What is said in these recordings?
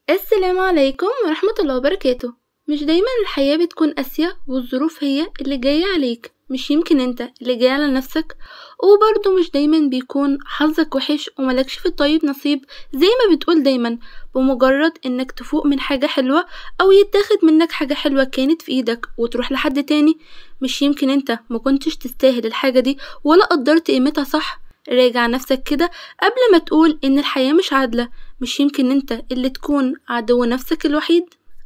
السلام عليكم ورحمة الله وبركاته. مش دايما الحياة بتكون قاسية والظروف هي اللي جاية عليك، مش يمكن انت اللي جاي على نفسك. وبرضه مش دايما بيكون حظك وحش وملكش في الطيب نصيب زي ما بتقول دايما. بمجرد انك تفوق من حاجة حلوة او يتاخد منك حاجة حلوة كانت في ايدك وتروح لحد تاني، مش يمكن انت ما كنتش تستاهل الحاجة دي ولا قدرت قيمتها صح. راجع نفسك كده قبل ما تقول ان الحياة مش عادلة. مش يمكن انت اللي تكون عدو نفسك الوحيد.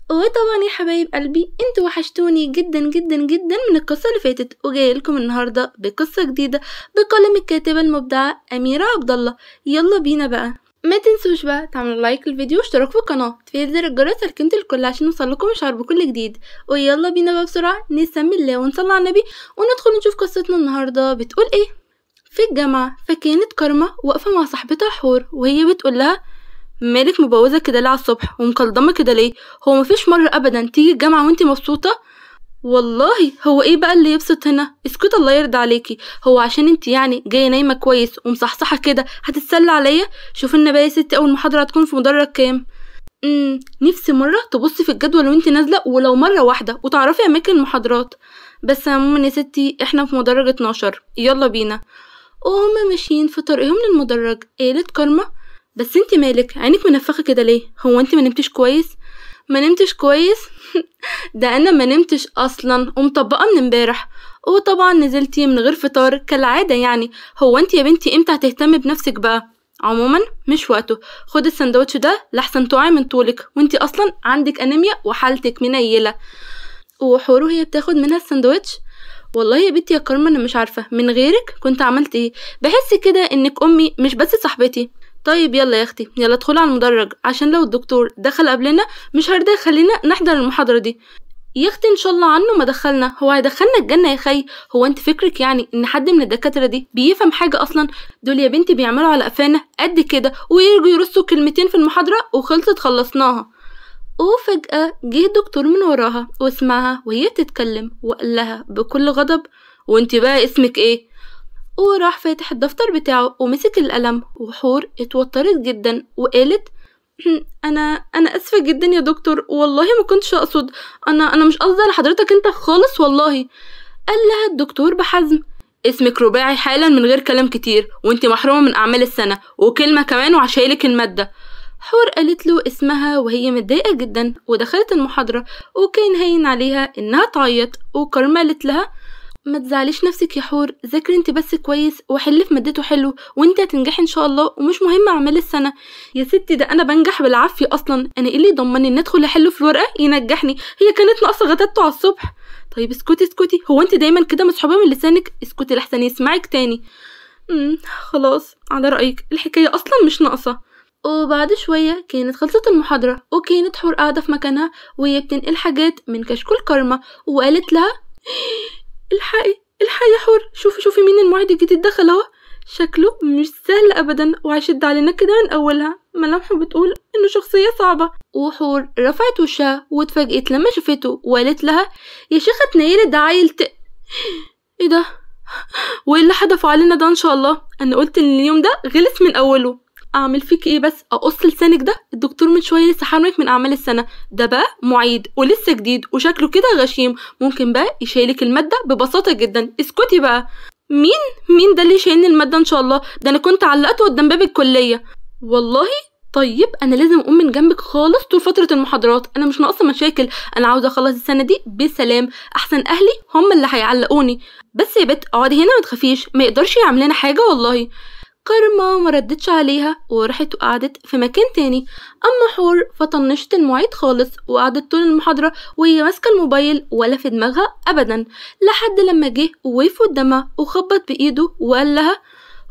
وطبعا يا حبايب قلبي انتوا وحشتوني جدا جدا جدا من القصة اللي فاتت، وجايه لكم النهارده بقصة جديدة بقلم الكاتبة المبدعة أميرة عبد الله. يلا بينا بقى. ما تنسوش بقى تعملوا لايك للفيديو واشتراك في القناة، تفعيل زر الجرس لكلمة الكل عشان يوصلكم اشعار بكل جديد. ويلا بينا بقى بسرعة نسمي الله ونصلي على النبي وندخل نشوف قصتنا النهارده بتقول ايه. في الجامعة، فكانت كارما واقفة مع صاحبتها حور وهي بتقول لها: مالك مبوزة كده ليه على الصبح ومكلضمة كده ليه؟ هو مفيش مرة ابدا تيجي الجامعة وانتي مبسوطة؟ والله هو ايه بقى اللي يبسط هنا؟ اسكت الله يرضى عليكي. هو عشان انتي يعني جاية نايمة كويس ومصحصحة كده هتتسلى عليا؟ شوف لنا بقى يا ستي اول محاضرة هتكون في مدرج كام. نفسي مرة تبصي في الجدول وانتي نازلة ولو مرة واحدة وتعرفي اماكن المحاضرات. بس عموما يا ستي احنا في مدرج 12، يلا بينا. وهما ماشيين في طريقهم للمدرج قالت كارما: بس انتي مالك عينك منفخة كده ليه؟ هو انتي ما نمتش كويس؟ ما نمتش كويس؟ ده انا ما نمتش اصلا ومطبقة من امبارح. وطبعا نزلتي من غير فطار كالعادة يعني. هو انتي يا بنتي امتى هتهتمي بنفسك بقى؟ عموما مش وقته. خد السندوتش ده لحسن توعي من طولك وانتي اصلا عندك انيميا وحالتك منيلة. وحورو هي بتاخد منها السندوتش: والله يا بنتي يا كارما انا مش عارفه من غيرك كنت عملت ايه. بحس كده انك امي مش بس صاحبتي. طيب يلا يا اختي يلا ادخلي على المدرج عشان لو الدكتور دخل قبلنا مش هيرضى يخلينا نحضر المحاضره دي. يا اختي ان شاء الله عنه ما دخلنا، هو هيدخلنا الجنه يا خي؟ هو انت فكرك يعني ان حد من الدكاتره دي بيفهم حاجه اصلا؟ دول يا بنتي بيعملوا على قفانا قد كده ويرجوا يرصوا كلمتين في المحاضره وخلصت خلصناها. وفجأة جه الدكتور من وراها وسمعها وهي بتتكلم وقال لها بكل غضب: وانت بقى اسمك ايه؟ وراح فاتح الدفتر بتاعه ومسك القلم. وحور اتوترت جدا وقالت: انا اسفة جدا يا دكتور، والله ما كنتش اقصد. انا مش قصدي على حضرتك انت خالص والله. قال لها الدكتور بحزم: اسمك رباعي حالا من غير كلام كتير، وانت محرومة من اعمال السنة وكلمة كمان وعشايلك المادة. حور قالت له اسمها وهي متضايقة جدا ودخلت المحاضرة وكان هين عليها انها تعيط. وكارما قالت لها: ما تزعليش نفسك يا حور، ذاكري انت بس كويس وحلي في مادته حلو وانت هتنجحي ان شاء الله ومش مهم اعمال السنة. يا ستي ده انا بنجح بالعافية اصلا، انا ايه اللي يضمني ان ادخل احله في الورقة ينجحني؟ هي كانت ناقصة غتاتته على الصبح. طيب اسكتي اسكتي، هو انت دايما كده مسحوبة من لسانك؟ اسكتي لحسن يسمعك تاني. خلاص على رأيك الحكاية اصلا مش ناقصة. وبعد شوية كانت خلصت المحاضرة وكانت حور قاعدة في مكانها وهي بتنقل حاجات من كشكول كارما. وقالت لها: الحقي الحقي يا حور، شوفي مين المعيد الجديد دخل اهو، شكله مش سهل ابدا وهيشد علينا كده من اولها، ملامحه بتقول انه شخصية صعبة. وحور رفعت وشها واتفاجئت لما شافته وقالت لها: يا شيخة تنيلي ده عيل ايه ده؟ وايه اللي حدفوا علينا ده؟ ان شاء الله انا قلت ان اليوم ده غلس من اوله. اعمل فيك ايه بس؟ اقص لسانك ده؟ الدكتور من شويه لسه حرمك من اعمال السنه، ده بقى معيد ولسه جديد وشكله كده غشيم، ممكن بقى يشيلك الماده ببساطه جدا. اسكتي بقى. مين ده اللي يشيلني الماده ان شاء الله؟ ده انا كنت علقته قدام باب الكليه والله. طيب انا لازم اقوم من جنبك خالص طول فتره المحاضرات، انا مش ناقصه مشاكل، انا عاوزه اخلص السنه دي بسلام، احسن اهلي هم اللي هيعلقوني. بس يا بت اقعدي هنا ما تخافيش، ما يقدرش يعمل لنا حاجه والله. كارما ما ردتش عليها وراحت وقعدت في مكان تاني. اما حور فطنشت المعيد خالص وقعدت طول المحاضرة وهي ماسكة الموبايل ولا في دماغها ابدا، لحد لما جه ووقف قدامها وخبط بايده وقال لها: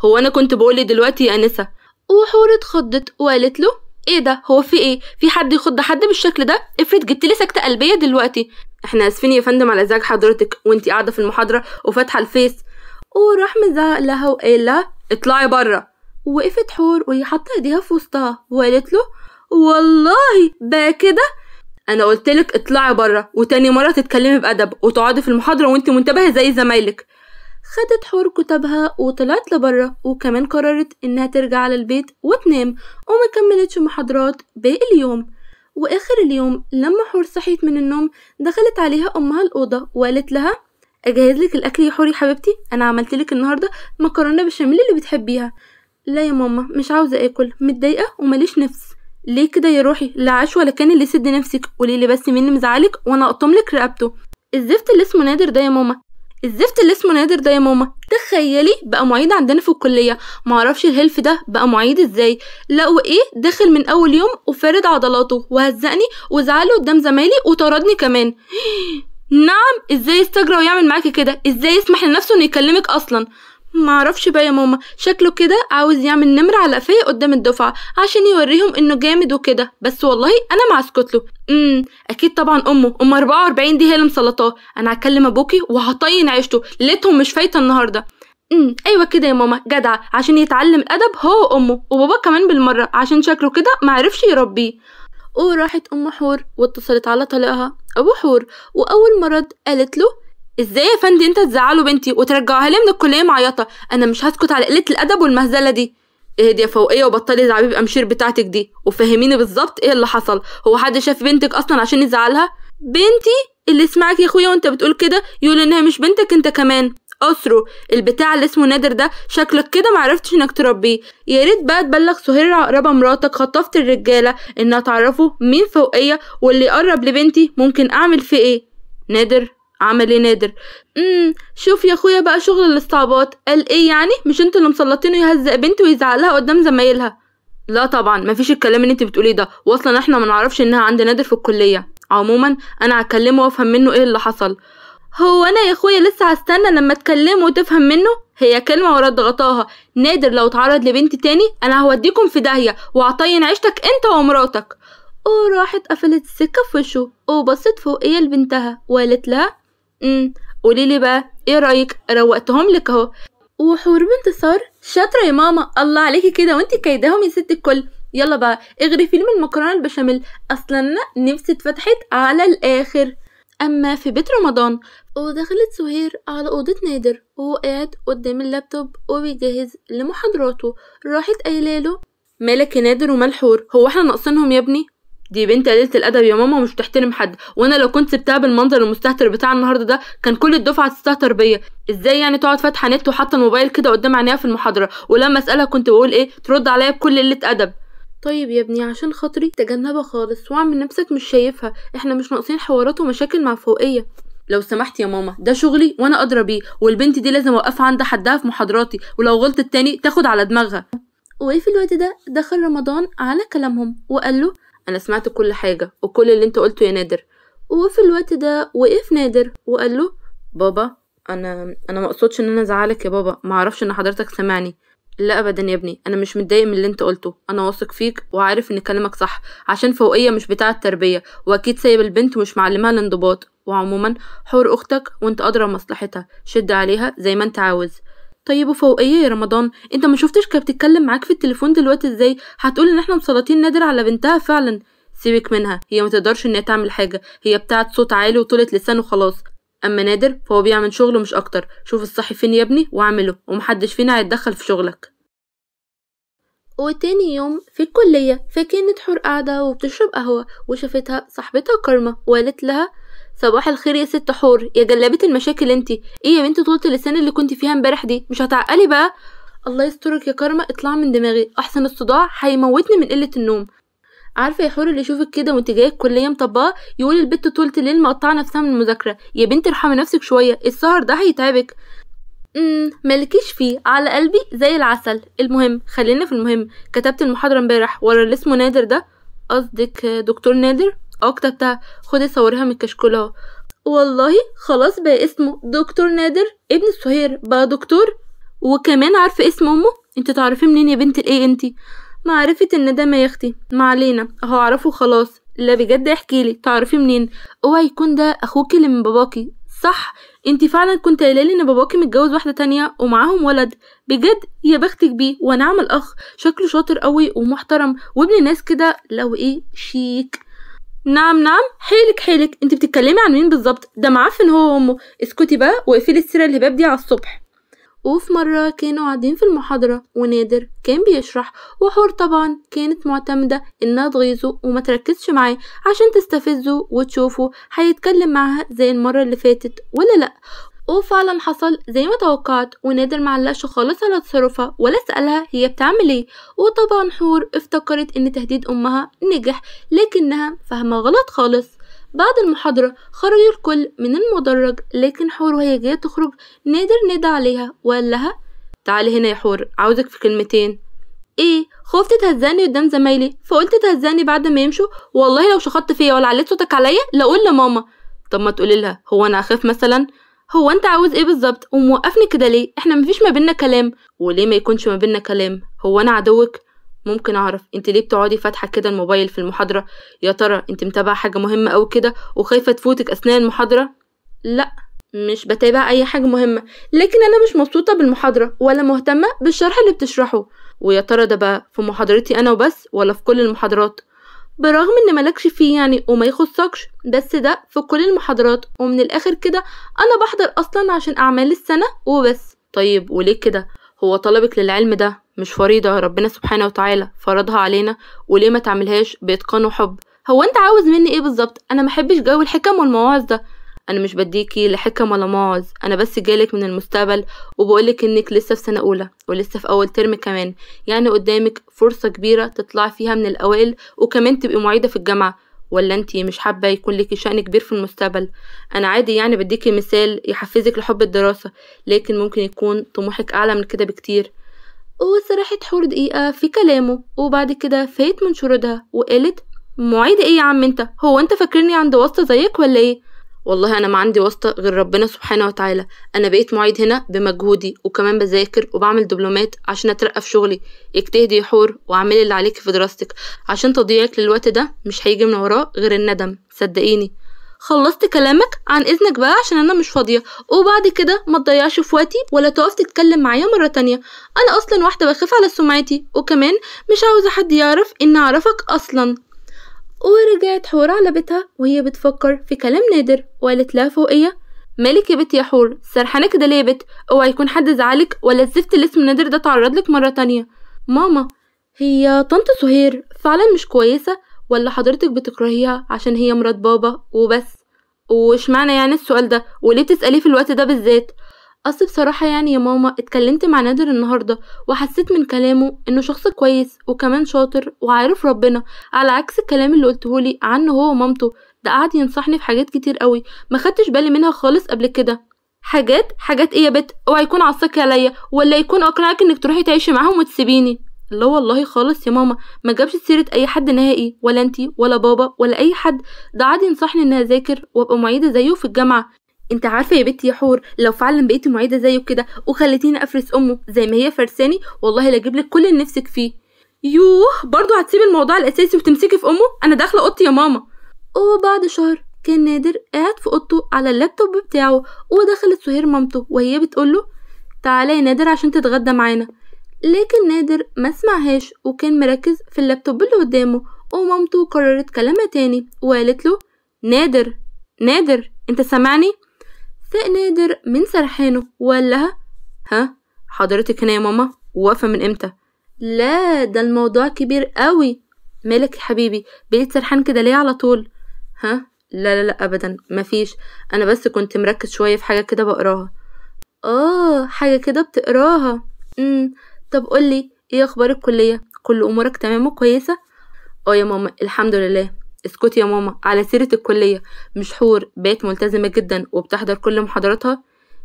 هو انا كنت بقولي دلوقتي يا انسة؟ وحور اتخضت وقالت له: ايه ده؟ هو في ايه؟ في حد يخض حد بالشكل ده؟ افرض جبتلي سكتة قلبية دلوقتي. احنا اسفين يا فندم على ازعاج حضرتك وانتي قاعدة في المحاضرة وفاتحة الفيس. وراح مزعق لها وقال لها: اطلعي بره. وقفت حور وهي حاطه ايديها في وسطها وقالت له: والله بقى كده؟ انا قلتلك اطلعي بره، وتاني مره تتكلمي بادب وتقعدي في المحاضره وانت منتبهه زي زمايلك. خدت حور كتابها وطلعت لبره، وكمان قررت انها ترجع على البيت وتنام وما كملتش محاضرات باقي اليوم. واخر اليوم لما حور صحيت من النوم دخلت عليها امها الاوضه وقالت لها اجهز لك الاكل يا حور يا حبيبتي، انا عملت لك النهارده مكرونه بشاميل اللي بتحبيها. لا يا ماما مش عاوزه اكل، متضايقه وماليش نفس. ليه كده يا روحي؟ لا عاش ولا كان اللي يسد نفسك، قولي لي بس مين مزعلك وانا اقطم لك رقبته. الزفت اللي اسمه نادر ده يا ماما، الزفت اللي اسمه نادر ده يا ماما، تخيلي بقى معيد عندنا في الكليه، معرفش الهلف ده بقى معيد ازاي. لا وايه، دخل من اول يوم وفارد عضلاته وهزقني وزعلي قدام زمايلي وطردني كمان. نعم، ازاي يستجرى ويعمل معاكي كده؟ ازاي يسمح لنفسه انه يكلمك اصلا؟ معرفش بقى يا ماما، شكله كده عاوز يعمل نمر على قفايا قدام الدفعه عشان يوريهم انه جامد وكده، بس والله انا ما اسكت له. اكيد طبعا ام 44 دي هي اللي مسلطاه. انا هكلم ابوكي وهطين عيشته، ليتهم مش فايته النهارده. ايوه كده يا ماما، جدع عشان يتعلم الادب هو وامه وبابا كمان بالمره، عشان شكله كده معرفش يربيه. وراحت ام حور واتصلت على طليقها ابو حور، واول ما رد قالت له ازاي يا فندي انت تزعلوا بنتي وترجعوها لي من الكليه معيطه؟ انا مش هسكت على قله الادب والمهزله دي. اهدي يا فوقيه وبطلي زعبيب امشير بتاعتك دي، وفهميني بالظبط ايه اللي حصل. هو حد شاف بنتك اصلا عشان يزعلها؟ بنتي؟ اللي يسمعك يا اخويا وانت بتقول كده يقول انها مش بنتك انت كمان. اسره البتاع اللي اسمه نادر ده شكلك كده معرفتش انك تربيه. يا ريت بقى تبلغ سهير العقربه مراتك خطفت الرجاله انها تعرفوا مين فوقيه، واللي يقرب لبنتي ممكن اعمل فيه ايه. نادر عمل ايه نادر؟ شوف يا اخويا بقى شغل الاستعباط. قال ايه يعني؟ مش انتوا اللي مسلطينه يهزق بنتي ويزعلها قدام زمايلها؟ لا طبعا مفيش الكلام اللي انت بتقوليه ده، واصلا احنا ما نعرفش انها عند نادر في الكليه. عموما انا هكلمه وافهم منه ايه اللي حصل. هو انا يا اخويا لسه هستنى لما تكلمه وتفهم منه؟ هي كلمه ورد غطاها. نادر لو اتعرض لبنتي تاني انا هوديكم في داهيه وهطين عيشتك انت ومراتك. وراحت قفلت السكه في وشه وبصت فوقيه لبنتها وقالت لها قولي لي بقى ايه رايك؟ روقتهم لك اهو. وحور بانتصار شاطره يا ماما، الله عليكي كده وانتي كايداهم يا ست الكل. يلا بقى اغرفي لي من المكرونه البشاميل، اصلا انا نفسي اتفتحت على الاخر. اما في بيت رمضان ودخلت سهير على اوضه نادر وهو قاعد قدام اللابتوب وبيجهز لمحاضراته. راحت قايله له مالك يا نادر ومال حور؟ هو احنا ناقصينهم يا ابني؟ دي بنت قليله الادب يا ماما ومش بتحترم حد، وانا لو كنت سبتها بالمنظر المستهتر بتاع النهارده ده كان كل الدفعه تستهتر بيا. ازاي يعني تقعد فاتحه نت وحاطه الموبايل كده قدام عينيها في المحاضره، ولما اسالها كنت بقول ايه ترد عليا بكل قله ادب. طيب يا ابني عشان خاطري تجنبها خالص واعمل نفسك مش شايفها، احنا مش ناقصين حوارات ومشاكل مع فوقيه. لو سمحت يا ماما ده شغلي وانا ادرى بيه، والبنت دي لازم اوقفها عند حدها في محاضراتي، ولو غلطت تاني تاخد على دماغها. وفي الوقت ده دخل رمضان على كلامهم وقال له انا سمعت كل حاجه وكل اللي انت قلته يا نادر. وفي الوقت ده وقف نادر وقال له بابا انا ما اقصدش ان انا ازعلك يا بابا، ما اعرفش ان حضرتك سامعني. لا ابدا يا ابني، انا مش متضايق من اللي انت قلته، انا واثق فيك وعارف ان كلامك صح، عشان فوقيه مش بتاعه تربيه واكيد سايب البنت ومش معلمها الانضباط. وعموما حور اختك وانت ادرى مصلحتها، شد عليها زي ما انت عاوز. طيب وفوقيه يا رمضان انت ما شفتش كانت بتتكلم معاك في التليفون دلوقتي ازاي؟ هتقول ان احنا مسلطين نادر على بنتها فعلا. سيبك منها، هي ما تقدرش ان هي تعمل حاجه، هي بتاعه صوت عالي وطولة لسان وخلاص. اما نادر فهو بيعمل شغله مش اكتر، شوف الصح فين يا ابني واعمله، ومحدش فينا هيتدخل في شغلك. وتاني يوم في الكليه فكانت حور قاعده وبتشرب قهوه وشافتها صاحبتها كارما وقالت لها صباح الخير يا ست حور، يا جلابة المشاكل انتي، ايه يا بنت طولة اللسان اللي كنت فيها امبارح دي؟ مش هتعقلي بقى؟ الله يسترك يا كارما، اطلع من دماغي احسن الصداع هيموتني من قله النوم. عارفه يا حور اللي يشوفك كده وانت جايه الكليه مطبقه يقول البت طولة الليل مقطعه نفسها من المذاكره. يا بنت ارحمي نفسك شويه، السهر ده هيتعبك. مالكيش فيه، على قلبي زي العسل. المهم خلينا في المهم، كتبت المحاضره امبارح ورا اللي اسمه نادر ده؟ قصدك دكتور نادر؟ كتبتها، خدي صوريها من الكشكول اهو. والله خلاص بقى اسمه دكتور نادر ابن السهير بقى دكتور، وكمان عارفه اسم امه؟ انت تعرفيه منين يا بنت الايه انتي؟ معرفة الندامة يا اختي، ما علينا اهو اعرفه خلاص. لا بجد احكيلي تعرفيه منين؟ اوعي يكون ده اخوكي اللي من باباكي؟ صح انتي فعلا كنت قايلالي ان باباكي متجوز واحده تانية ومعاهم ولد؟ بجد يا بختك بيه، ونعم الاخ شكله شاطر قوي ومحترم وابن ناس كده، لو ايه شيك. نعم حيلك انت بتتكلمي عن مين بالظبط؟ ده معفن هو وامه. اسكتي بقى واقفلي السيره الهباب دي على الصبح. وفي مرة كانوا قاعدين في المحاضرة ونادر كان بيشرح، وحور طبعا كانت معتمدة انها تغيظه وما تركزش معاه عشان تستفزه وتشوفه هيتكلم معاها زي المرة اللي فاتت ولا لأ. وفعلا حصل زي ما توقعت، ونادر معلقش خالص على تصرفها ولا سألها هي بتعمل ايه. وطبعا حور افتكرت ان تهديد امها نجح، لكنها فاهمة غلط خالص. بعد المحاضرة خرج الكل من المدرج، لكن حور وهي جاية تخرج نادر نادى عليها وقال لها تعالي هنا يا حور، عاوزك في كلمتين. ايه؟ خفت تهزاني قدام زمايلي فقلت تهزاني بعد ما يمشوا؟ والله لو شخطت فيا ولا عليت صوتك عليا لاقول لماما. طب ما تقولي لها، هو انا اخاف مثلا؟ هو انت عاوز ايه بالظبط وموقفني كده ليه؟ احنا مفيش ما بينا كلام. وليه ما يكونش ما بينا كلام؟ هو انا عدوك؟ ممكن اعرف انت ليه بتقعدي فاتحه كده الموبايل في المحاضره؟ يا ترى انت متابعه حاجه مهمه او كده وخايفه تفوتك اثناء المحاضره؟ لا، مش بتابع اي حاجه مهمه، لكن انا مش مبسوطه بالمحاضره ولا مهتمه بالشرح اللي بتشرحه. ويا ترى ده بقى في محاضرتي انا وبس ولا في كل المحاضرات؟ برغم ان مالكش فيه يعني وما يخصكش، بس ده في كل المحاضرات، ومن الاخر كده انا بحضر اصلا عشان اعمال السنه وبس. طيب وليه كده؟ هو طلبك للعلم ده مش فريضه ربنا سبحانه وتعالى فرضها علينا؟ وليه ما تعملهاش باتقان وحب؟ هو انت عاوز مني ايه بالظبط؟ انا محبش جو الحكم والمواعظ ده. انا مش بديكي لحكم ولا مواعظ، انا بس جايلك من المستقبل وبقولك انك لسه في سنه اولى ولسه في اول ترم كمان، يعني قدامك فرصه كبيره تطلعي فيها من الاوائل وكمان تبقي معيده في الجامعه. ولا انتي مش حابه يكون ليكي شأن كبير في المستقبل؟ انا عادي يعني بديكي مثال يحفزك لحب الدراسه، لكن ممكن يكون طموحك اعلى من كده بكتير. وسرحت حور دقيقه في كلامه، وبعد كده فايت من شرودها وقالت معيده ايه يا عم انت؟ هو انت فاكرني عند واسطه زيك ولا ايه؟ والله انا ما عندي واسطه غير ربنا سبحانه وتعالى، انا بقيت معيد هنا بمجهودي وكمان بذاكر وبعمل دبلومات عشان اترقى في شغلي. اجتهدي يا حور واعملي اللي عليكي في دراستك، عشان تضييعك للوقت ده مش هيجي من وراه غير الندم، صدقيني. خلصت كلامك؟ عن اذنك بقى عشان انا مش فاضيه، وبعد كده ما تضيعش في وقتي ولا تقف تتكلم معايا مره تانية. انا اصلا واحده بخاف على سمعتي، وكمان مش عاوزه حد يعرف ان اعرفك اصلا. ورجعت حور على بيتها وهي بتفكر في كلام نادر، وقالت لها فوقية مالك يا بنت يا حور، سرحانة كده ليه يا بنت؟ اوعى يكون حد زعلك ولا الزفت اللي اسمه نادر ده تعرض لك مرة تانية. ماما، هي طنط سهير فعلا مش كويسة ولا حضرتك بتكرهيها عشان هي مرات بابا وبس؟ وش معنى يعني السؤال ده؟ وليه تسأليه في الوقت ده بالذات؟ اصل بصراحة يعني يا ماما اتكلمت مع نادر النهاردة وحسيت من كلامه انه شخص كويس وكمان شاطر وعارف ربنا، على عكس الكلام اللي قلتهولي عنه هو ومامته. ده قعد ينصحني في حاجات كتير قوي ما خدتش بالي منها خالص قبل كده. حاجات ايه يا بت؟ اوعى يكون عصاكي عليا ولا يكون اقنعك انك تروحي تعيشي معاهم وتسيبيني. لا والله خالص يا ماما، ما جابش سيرة اي حد نهائي، ولا انتي ولا بابا ولا اي حد. ده قعد ينصحني اني اذاكر وابقى معيدة زيه في الجامعة. انت عارفه يا بنتي يا حور، لو فعلا بقيتي معيده زيه كده وخليتيني افرس امه زي ما هي فرساني، والله لا اجيب لك كل اللي نفسك فيه. يوه، برضو هتسيبي الموضوع الاساسي وتمسكي في امه؟ انا داخله اوضتي يا ماما. وبعد شهر كان نادر قاعد في اوضته على اللابتوب بتاعه، ودخلت سهير مامته وهي بتقوله تعالى يا نادر عشان تتغدى معانا. لكن نادر ما سمعهاش وكان مركز في اللابتوب اللي قدامه. ومامته قررت كلامها تاني وقالت له نادر انت سامعني؟ فاق نادر من سرحانه وقال لها ها حضرتك هنا يا ماما؟ واقفه من امتى؟ لا ده الموضوع كبير قوي. مالك يا حبيبي؟ بقيت سرحان كده ليه على طول؟ ها لا ابدا مفيش، انا بس كنت مركز شويه في حاجه كده بقراها. حاجه كده بتقراها. طب قولي ايه اخبار الكليه؟ كل امورك تمام وكويسه؟ يا ماما الحمد لله. اسكتي يا ماما، على سيرة الكلية، مش حور بقت ملتزمة جدا وبتحضر كل محاضراتها؟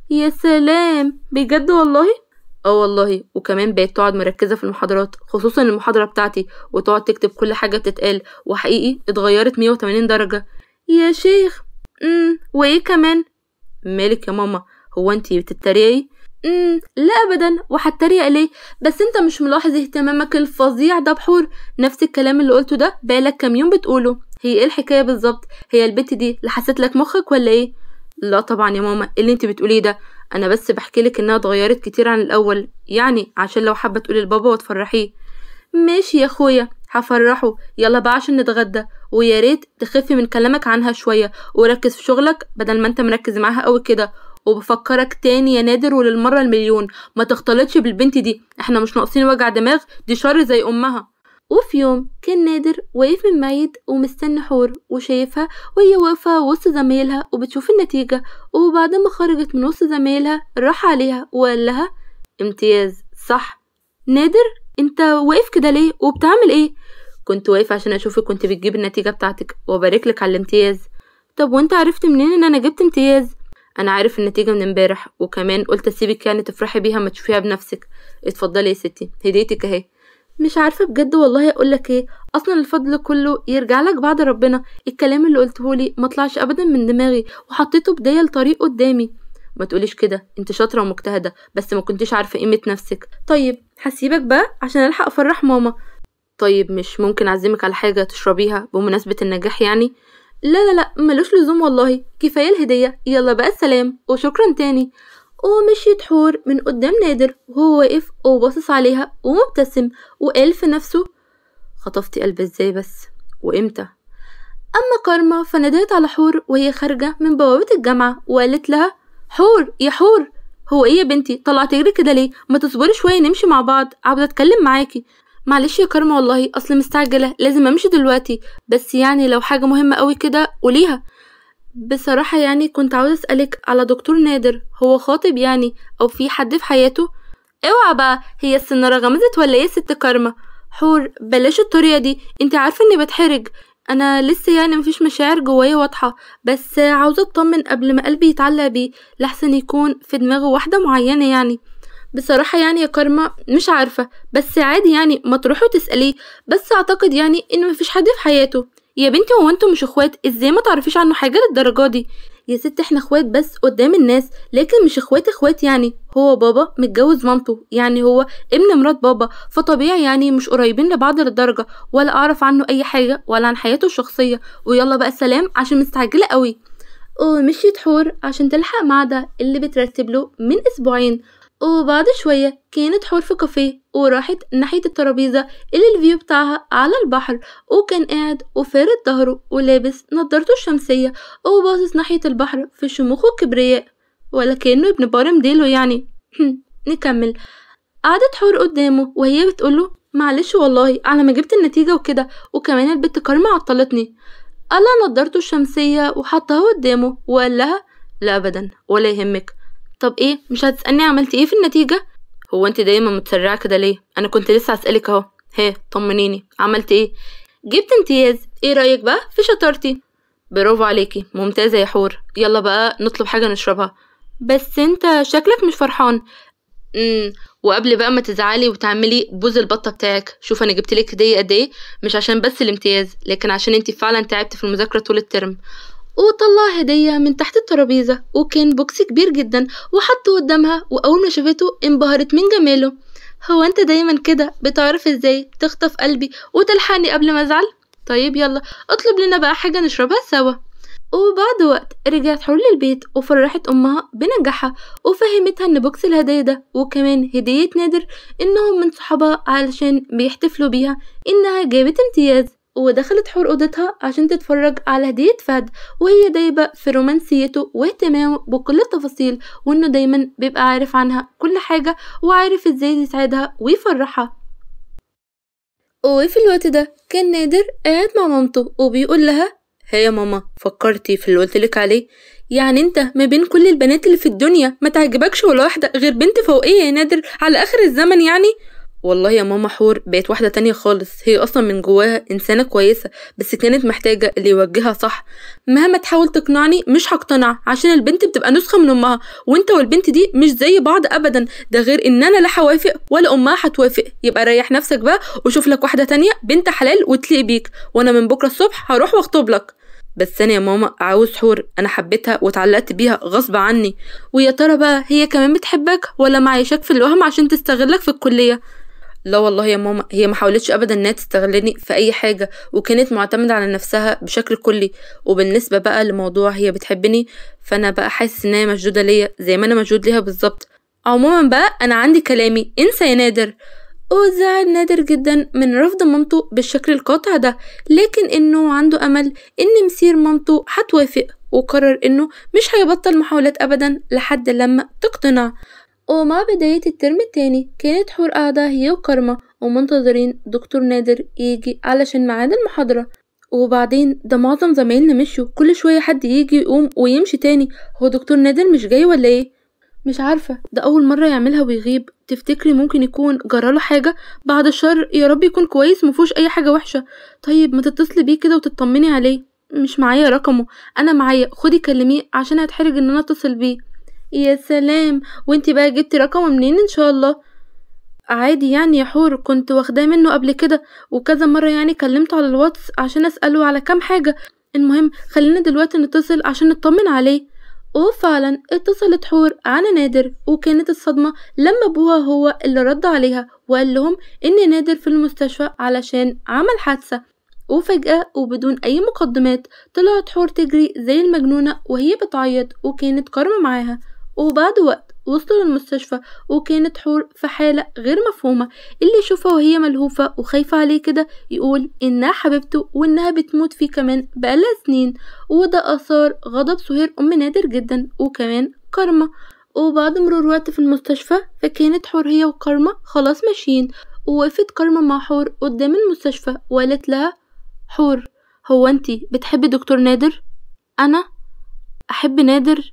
يا سلام، بجد والله؟ والله، وكمان بقت تقعد مركزة في المحاضرات، خصوصا المحاضرة بتاعتي، وتقعد تكتب كل حاجة بتتقال، وحقيقي اتغيرت 180 درجة. يا شيخ. وايه كمان؟ مالك يا ماما؟ هو انتي بتتريقي؟ لا ابدا، وهتريق ليه؟ بس انت مش ملاحظ اهتمامك الفظيع ده بحور؟ نفس الكلام اللي قلته ده بقالك كام يوم بتقوله. هي ايه الحكايه بالظبط؟ هي البت دي لحست لك مخك ولا ايه؟ لا طبعا يا ماما، اللي انت بتقوليه ده انا بس بحكيلك انها اتغيرت كتير عن الاول، يعني عشان لو حابه تقولي لبابا وتفرحيه. ماشي يا اخويا هفرحه، يلا بقى عشان نتغدى، ويا ريت تخفي من كلامك عنها شويه وركز في شغلك بدل ما انت مركز معاها قوي كده. وبفكرك تاني يا نادر وللمرة المليون ما تختلطش بالبنت دي، احنا مش ناقصين وجع دماغ، دي شر زي امها. وفي يوم كان نادر واقف من بعيد ومستني حور وشايفها وهي واقفة وسط زمايلها وبتشوف النتيجة، وبعد ما خرجت من وسط زمايلها راح عليها وقال لها امتياز صح. نادر انت واقف كده ليه وبتعمل ايه؟ كنت واقف عشان اشوفك كنت بتجيب النتيجة بتاعتك وباركلك على الامتياز. طب وانت عرفت منين ان انا جبت امتياز؟ انا عارف النتيجة من امبارح، وكمان قلت اسيبك يعني تفرحي بيها ما تشوفيها بنفسك. اتفضلي يا ستي هديتك اهي. مش عارفة بجد والله اقولك ايه، اصلا الفضل كله يرجع لك بعد ربنا، الكلام اللي قلتهولي ما طلعش ابدا من دماغي وحطيته بداية لطريق قدامي. ما تقوليش كده، انت شاطرة ومجتهدة بس ما كنتش عارفة قيمة نفسك. طيب هسيبك بقى عشان الحق افرح ماما. طيب مش ممكن اعزمك على حاجة تشربيها بمناسبة النجاح يعني؟ لا لا لا ملوش لزوم والله، كفاية الهدية، يلا بقى السلام وشكرا تاني. ومشيت حور من قدام نادر وهو واقف وباصص عليها ومبتسم، وقال في نفسه خطفتي قلبي ازاي بس وامتى؟ اما كارما فنادت على حور وهي خارجة من بوابة الجامعة وقالت لها حور يا حور، هو ايه يا بنتي طلعت تجري كده ليه؟ ما تصبري شوية نمشي مع بعض، عاوزة اتكلم معاكي. معلش يا كارما والله اصل مستعجلة لازم امشي دلوقتي، بس يعني لو حاجة مهمة قوي كده قوليها. بصراحة يعني كنت عاوزة اسألك على دكتور نادر، هو خاطب يعني او في حد في حياته؟ اوعى بقى، هي السنارة غمزت ولا ايه يا ست كارما؟ حور بلاش الطريقة دي، انت عارفة اني بتحرج، انا لسه يعني مفيش مشاعر جوايا واضحة، بس عاوزة اطمن قبل ما قلبي يتعلق بيه لحسن يكون في دماغه واحدة معينة يعني. بصراحة يعني يا كارما مش عارفة، بس عادي يعني ما تروحوا تسأليه، بس اعتقد يعني ان مفيش حد في حياته. يا بنتي هو انتوا مش اخوات؟ ازاي ما تعرفيش عنه حاجة للدرجة دي؟ يا ست احنا اخوات بس قدام الناس، لكن مش اخوات يعني، هو بابا متجوز مامته، يعني هو ابن مرات بابا، فطبيعي يعني مش قريبين لبعض للدرجة، ولا اعرف عنه اي حاجة ولا عن حياته الشخصية. ويلا بقى السلام عشان مستعجلة قوي. ومشيت حور عشان تلحق ميعادها اللي بترتب له من اسبوعين. وبعد شوية كانت حور في كافيه وراحت ناحية الترابيزة اللي الفيو بتاعها على البحر، وكان قاعد وفارد ظهره ولابس نضارته الشمسية وباصص ناحية البحر في شموخه الكبرياء ولا كأنه ابن بارم ديله يعني. نكمل. قعدت حور قدامه وهي بتقوله معلش والله على ما جبت النتيجة وكده، وكمان البت كارما عطلتني. قلع نضارته الشمسية وحطها قدامه وقال لها لا ابدا ولا يهمك. طب ايه مش هتسألني عملتي ايه في النتيجة؟ هو انت دايما متسرعة كده ليه؟ انا كنت لسه هسألك اهو، هي طمنيني عملت ايه؟ جبت امتياز، ايه رأيك بقى في شطارتي؟ برافو عليكي ممتازة يا حور، يلا بقى نطلب حاجة نشربها. بس انت شكلك مش فرحان. وقبل بقى ما تزعلي وتعملي بوز البطة بتاعك، شوف انا جبتلك هدية قد ايه، مش عشان بس الامتياز لكن عشان انت فعلا تعبت في المذاكرة طول الترم. وطلع هدية من تحت الترابيزة وكان بوكس كبير جدا وحطه قدامها، وأول ما شافته انبهرت من جماله. هو انت دايما كده بتعرف ازاي تخطف قلبي وتلحقني قبل ما ازعل؟ طيب يلا اطلب لنا بقى حاجة نشربها سوا. وبعد وقت رجعت حور للبيت وفرحت امها بنجاحها وفهمتها ان بوكس الهدايا ده وكمان هدية نادر انهم من صحابها علشان بيحتفلوا بيها انها جابت امتياز. ودخلت حور اوضتها عشان تتفرج على هدية فهد وهي دايبة في رومانسيته واهتمامه بكل التفاصيل، وانه دايما بيبقى عارف عنها كل حاجة وعارف ازاي يساعدها ويفرحها. وفي الوقت ده كان نادر قاعد مع مامته وبيقول لها هي يا ماما فكرتي في اللي قلتلك عليه؟ يعني انت ما بين كل البنات اللي في الدنيا ما تعجبكش ولا واحدة غير بنت فوقية يا نادر على اخر الزمن يعني؟ والله يا ماما حور بقت واحدة تانية خالص، هي اصلا من جواها انسانة كويسة بس كانت محتاجة اللي يوجهها صح. مهما تحاول تقنعني مش هقتنع عشان البنت بتبقى نسخة من امها، وانت والبنت دي مش زي بعض ابدا، ده غير ان انا لا هوافق ولا امها هتوافق. يبقى ريح نفسك بقى وشوف لك واحدة تانية بنت حلال وتليق بيك، وانا من بكرة الصبح هروح واخطب لك. بس انا يا ماما عاوز حور، انا حبيتها واتعلقت بيها غصب عني. ويا ترى بقى هي كمان بتحبك ولا معيشك في الوهم عشان تستغلك في الكلية؟ لا والله يا ماما هي ما حاولتش ابدا انها تستغلني في اي حاجه، وكانت معتمده على نفسها بشكل كلي. وبالنسبه بقى لموضوع هي بتحبني، فانا بقى حاسس ان هي مشدوده ليا زي ما انا مشدود ليها بالظبط. عموما بقى انا عندي كلامي، انسى يا نادر. وزعل نادر جدا من رفض مامته بالشكل القاطع ده، لكن انه عنده امل ان مسير مامته هتوافق، وقرر انه مش هيبطل محاولات ابدا لحد لما تقتنع. ومع بداية الترم التاني كانت حور قاعدة هي وكارما ومنتظرين دكتور نادر يجي علشان ميعاد المحاضرة. وبعدين ده معظم زمايلنا مشوا، كل شوية حد يجي يقوم ويمشي تاني، هو دكتور نادر مش جاي ولا ايه؟ مش عارفة، ده أول مرة يعملها ويغيب. تفتكري ممكن يكون جراله حاجة؟ بعد الشر، يا رب يكون كويس مفيهوش أي حاجة وحشة. طيب ما تتصلي بيه كده وتطمني عليه. مش معايا رقمه. أنا معايا، خدي كلميه عشان هتحرج إن أنا أتصل بيه. يا سلام، وانتي بقى جبتي رقمه منين إن شاء الله؟ عادي يعني يا حور، كنت واخداه منه قبل كده وكذا مرة، يعني كلمته على الواتس عشان أسأله على كام حاجة. المهم خلينا دلوقتي نتصل عشان نطمن عليه. وفعلا اتصلت حور على نادر، وكانت الصدمة لما ابوها هو اللي رد عليها وقال لهم ان نادر في المستشفى علشان عمل حادثة. وفجأة وبدون اي مقدمات طلعت حور تجري زي المجنونة وهي بتعيط، وكانت كارما معاها. وبعد وقت وصلوا للمستشفى، وكانت حور في حالة غير مفهومة. اللي يشوفها وهي ملهوفة وخايفة عليه كده يقول انها حبيبته وانها بتموت فيه كمان بقالها سنين. وده أثار غضب سهير أم نادر جدا وكمان كارما. وبعد مرور وقت في المستشفى فكانت حور هي وكارما خلاص ماشيين، ووقفت كارما مع حور قدام المستشفى وقالت لها: حور، هو انتي بتحبي دكتور نادر؟ أنا أحب نادر؟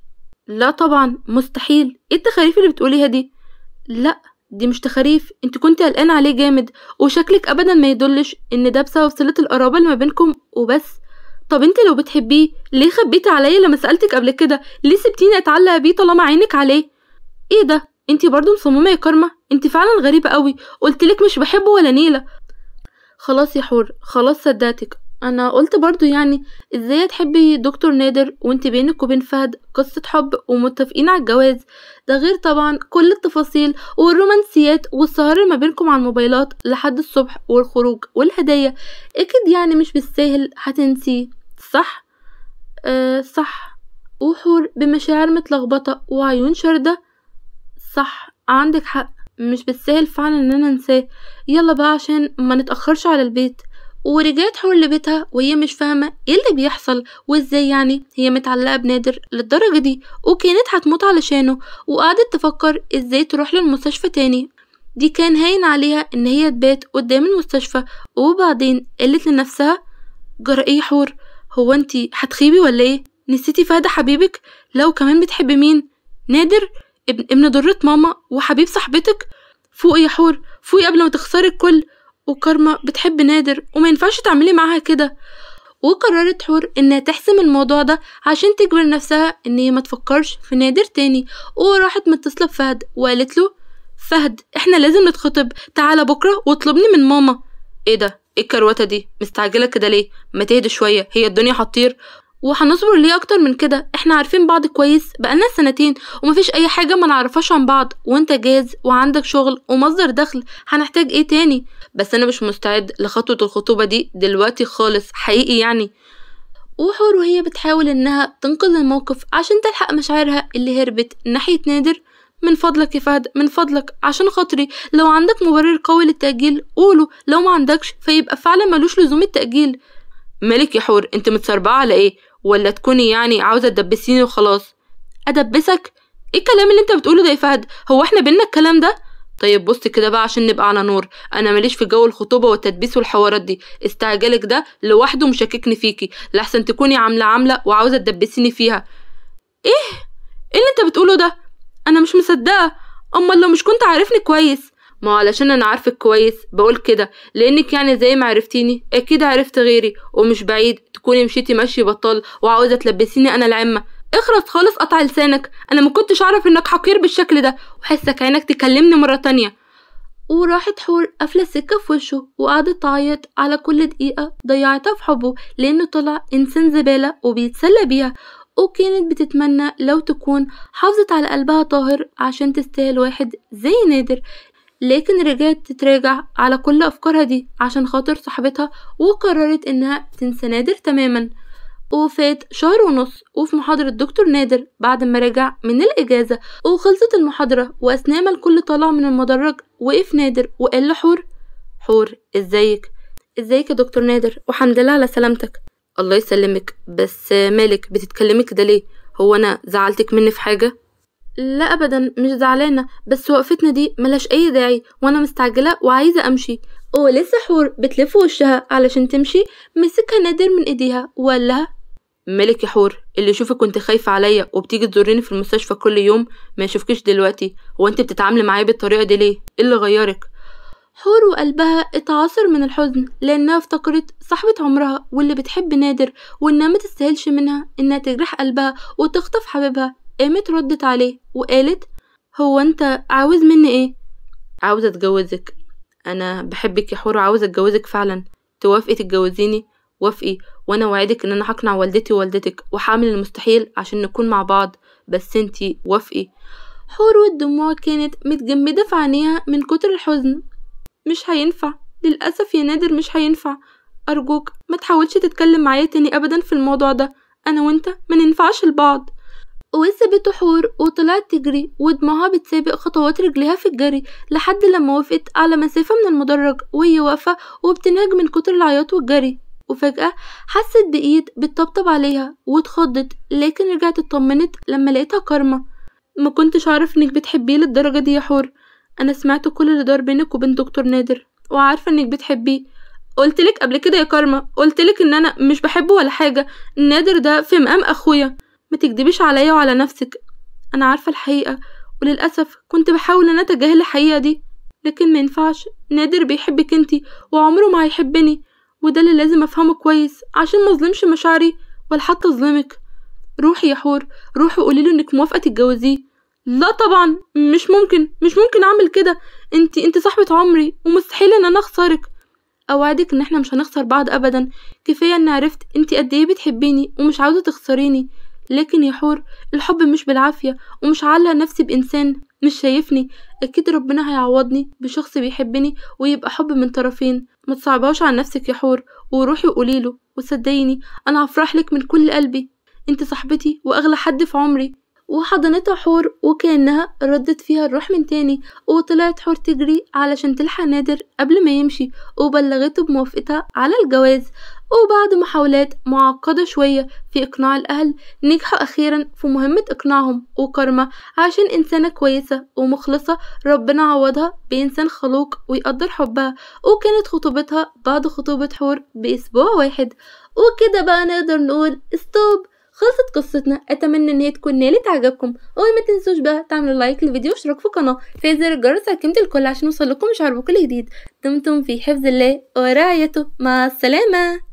لا طبعا، مستحيل، ايه التخاريف اللي بتقوليها دي؟ لا، دي مش تخاريف، انت كنت قلقانة عليه جامد، وشكلك ابدا ما يدلش ان ده بسبب صلة القرابة اللي ما بينكم وبس. طب انت لو بتحبيه ليه خبيتي عليا لما سألتك قبل كده؟ ليه سبتيني اتعلق بيه طالما عينك عليه؟ ايه ده، انت برضو مصممة يا كارما؟ انت فعلا غريبة قوي، قلتلك مش بحبه ولا نيلة. خلاص يا حور، خلاص صدقتك. انا قلت برضو يعني ازاي تحبي دكتور نادر وانت بينك وبين فهد قصة حب ومتفقين على الجواز؟ ده غير طبعا كل التفاصيل والرومانسيات والسهر ما بينكم على الموبايلات لحد الصبح والخروج والهدايا. اكيد يعني مش بالساهل هتنسيه، صح؟ صح. وحور بمشاعر متلخبطة وعيون شاردة: صح، عندك حق، مش بالسهل فعلا ان انا انساه. يلا بقى عشان ما نتأخرش على البيت. ورجعت حور لبيتها وهي مش فاهمة ايه اللي بيحصل، وازاي يعني هي متعلقة بنادر للدرجة دي وكانت هتموت علشانه. وقعدت تفكر ازاي تروح للمستشفى تاني. دي كان هاين عليها ان هي تبات قدام المستشفى. وبعدين قالت لنفسها: جرى ايه حور؟ هو انتي هتخيبي ولا ايه؟ نسيتي فهد حبيبك؟ لو كمان بتحبي مين؟ نادر، ابن ضرة ماما وحبيب صاحبتك. فوقي يا حور، فوقي قبل ما تخسري الكل. وكارما بتحب نادر وما ينفعش تعملي معاها كده. وقررت حور انها تحسم الموضوع ده عشان تجبر نفسها ان هي ما تفكرش في نادر تاني. وراحت متصلة بفهد وقالت له: فهد، احنا لازم نتخطب، تعالى بكرة واطلبني من ماما. ايه ده، ايه الكروته دي؟ مستعجلة كده ليه؟ ما تهدي شوية، هي الدنيا هتطير؟ وهنصبر ليه اكتر من كده؟ احنا عارفين بعض كويس بقالنا سنتين ومفيش اي حاجة ما نعرفهاش عن بعض، وانت جاهز وعندك شغل ومصدر دخل، هنحتاج ايه تاني؟ بس انا مش مستعد لخطوة الخطوبة دي دلوقتي خالص حقيقي يعني. وحور وهي بتحاول انها تنقذ الموقف عشان تلحق مشاعرها اللي هربت ناحية نادر: من فضلك يا فهد، من فضلك عشان خاطري، لو عندك مبرر قوي للتأجيل قوله، لو ما عندكش فيبقى فعلا ملوش لزوم التأجيل. مالك يا حور، انت متسربعة على ايه؟ ولا تكوني يعني عاوزة تدبسيني وخلاص؟ ادبسك؟ ايه الكلام اللي انت بتقوله ده يا فهد؟ هو احنا بينا الكلام ده؟ طيب بص كده بقى عشان نبقى على نور، انا ماليش في جو الخطوبة والتدبيس والحوارات دي، استعجالك ده لوحده مشككني فيكي، لحسن تكوني عاملة وعاوزة تدبسيني فيها. ايه اللي انت بتقوله ده؟ انا مش مصدقة. اما لو مش كنت عارفني كويس؟ ما علشان انا عارفك كويس بقول كده، لانك يعني زي ما عرفتيني اكيد عرفت غيري، ومش بعيد تكوني مشيتي مشي بطال وعاوزة تلبسيني انا العمة. اخرس خالص، قطع لسانك، انا ما كنتش اعرف انك حقير بالشكل ده، وحسك عينك تكلمني مرة تانية. وراحت حور قافلة السكة في وشه وقعدت تعيط على كل دقيقة ضيعتها في حبه، لانه طلع انسان زبالة وبيتسلى بيها. وكانت بتتمنى لو تكون حافظت على قلبها طاهر عشان تستاهل واحد زي نادر، لكن رجعت تتراجع على كل أفكارها دي عشان خاطر صاحبتها، وقررت إنها تنسى نادر تماما. وفات شهر ونص وفي محاضرة دكتور نادر بعد ما رجع من الإجازة، وخلصت المحاضرة وأثناء ما الكل طالع من المدرج وقف نادر وقال لحور: حور ازيك يا دكتور نادر، وحمد لله على سلامتك. الله يسلمك، بس مالك بتتكلمي كده ليه؟ هو انا زعلتك مني في حاجه؟ لا ابدا مش زعلانه، بس وقفتنا دي ملهاش اي داعي وانا مستعجله وعايزه امشي. ولسه حور بتلف وشها علشان تمشي مسكها نادر من ايديها وقال لها: مالك يا حور؟ اللي يشوفك كنت خايفه عليا وبتيجي تزوريني في المستشفى كل يوم ما يشوفكيش دلوقتي، هو انت بتتعاملي معايا بالطريقه دي ليه؟ ايه اللي غيرك؟ حور وقلبها اتعاصر من الحزن لانها افتكرت صاحبة عمرها واللي بتحب نادر وانها ما تستاهلش منها انها تجرح قلبها وتخطف حبيبها. قامت ردت عليه وقالت: هو انت عاوز مني ايه؟ عاوزة اتجوزك. انا بحبك يا حور، عاوزة اتجوزك فعلا. توافقي تتجوزيني؟ وافقي، وانا وعدك ان انا هقنع والدتي ووالدتك وهعمل المستحيل عشان نكون مع بعض، بس انتي وافقي. حور والدموع كانت متجمدة في عينيها من كتر الحزن. مش هينفع، للأسف يا نادر مش هينفع. أرجوك ما تحاولش تتكلم معايا تاني أبدا في الموضوع ده، أنا وإنت ما ننفعش لبعض. وسابته حور وطلعت تجري ودموعها بتسابق خطوات رجليها في الجري لحد لما وقفت على مسافة من المدرج وهي واقفة وبتنهج من كتر العياط والجري. وفجأة حست بإيد بتطبطب عليها واتخضت، لكن رجعت اطمنت لما لقيتها كارما. ما كنتش أعرف إنك بتحبيه للدرجة دي يا حور. انا سمعت كل اللي دار بينك وبين دكتور نادر وعارفه انك بتحبيه. قلتلك قبل كده يا كارما، قلتلك ان انا مش بحبه ولا حاجه، نادر ده في مقام اخويا. ما تكدبيش عليا وعلى نفسك، انا عارفه الحقيقه، وللاسف كنت بحاول ان اتجاهل الحقيقه دي، لكن ما ينفعش. نادر بيحبك انتي وعمره ما هيحبني، وده اللي لازم افهمه كويس عشان ما اظلمش مشاعري ولا حتى اظلمك. روحي يا حور، روحي قوليله انك موافقه تتجوزيه. لا طبعا، مش ممكن اعمل كده، انت صاحبة عمري ومستحيل ان انا اخسرك. اوعدك ان احنا مش هنخسر بعض ابدا، كفاية ان عرفت انت قد ايه بتحبيني ومش عاوزة تخسريني. لكن يا حور، الحب مش بالعافية، ومش هعلق نفسي بانسان مش شايفني. اكيد ربنا هيعوضني بشخص بيحبني ويبقى حب من طرفين. ما تصعبهاش على نفسك يا حور، وروحي وقوليله، وصدقيني انا هفرحلك من كل قلبي. انت صاحبتي واغلى حد في عمري. وحضنتها حور وكأنها ردت فيها الروح من تاني، وطلعت حور تجري علشان تلحق نادر قبل ما يمشي، وبلغته بموافقتها على الجواز. وبعد محاولات معقدة شوية في إقناع الأهل، نجحوا أخيرا في مهمة إقناعهم. وكارما عشان إنسانة كويسة ومخلصة ربنا عوضها بإنسان خلوق ويقدر حبها، وكانت خطوبتها بعد خطوبة حور بأسبوع واحد. وكده بقى نقدر نقول ستوب، خلصت قصتنا. اتمنى ان هي تكون نالت عجبكم، وما تنسوش بقى تعملوا لايك للفيديو واشتراك في القناه، في زر الجرس على كلمه الكل عشان يوصلكم اشعار بكل جديد. دمتم في حفظ الله ورعايته، مع السلامه.